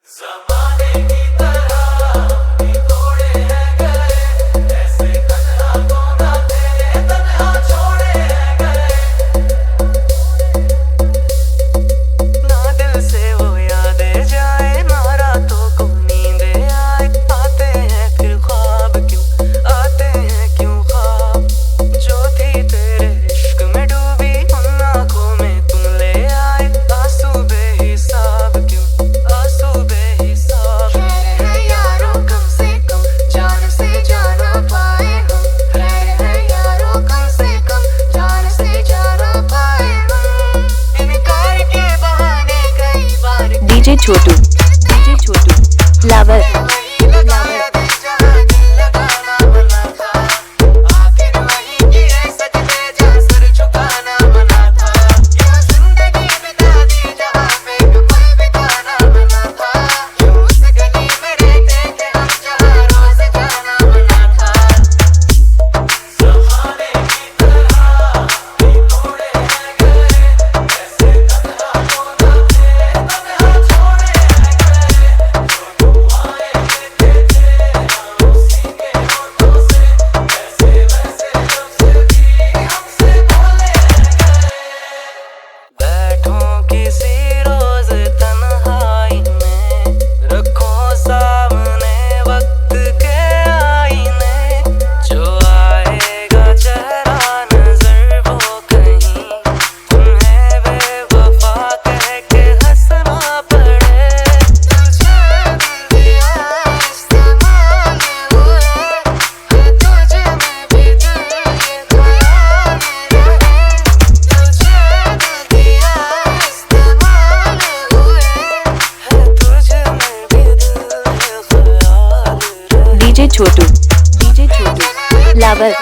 ज़माने की तरह भी थोड़े हैं गए, ऐसे तन्हा को ना तेरे तन्हा छोड़े हैं गए। ना दिल से वो यादें जाए, ना रातों को नींदे आए। आते हैं फिर ख्वाब क्यों, आते हैं क्यों ख्वाब। जो थी तेरे इश्क में डूबी, उन आँखों में तुम ले आए। आंसू बेहिसाब क्यों, आंसू बेहिसाब। खैर है यारों कम से कम जान से जाना पाए हम। खैर है यारों कम से कम जान से जाना पाए हम। इनकार के बहाने कई बार डीजे छोटू लावर वही लगाया दिल जहाँ दिल लगाना मना था। आखिर वही किए सजदे जहाँ सर झुकाना मना था। यूं जिंदगी बिता दी जहाँ पे कोई बिताना मना था। यूं उस गली में रहते थे हम जहाँ रोज जाना मना था। ज़माने की तरह भी थोड़े हैं गए, ऐसे तन्हा को ना तेरे तन्हा छोड़े हैं गए। जो दुआएं देते थे हम उसी के होठों से, वैसे वैसे जब से भी हमसे बोले हैं गए। बैठो किसी रोज तन्हाई में, रखो सामने वक्त के आईने। जो आएगा चेहरा नजर वो कहीं, तुम्हें बेवफा कह के हंसना पड़े। तुझे दिल दिया इस्तेमाल हुए, तुझे में भी दिल ये ख्याल रहे। तुझे दिल दिया इस्तेमाल हुए। तुझे में भी दिल ख्याल रहे। डीजे छोटू लावर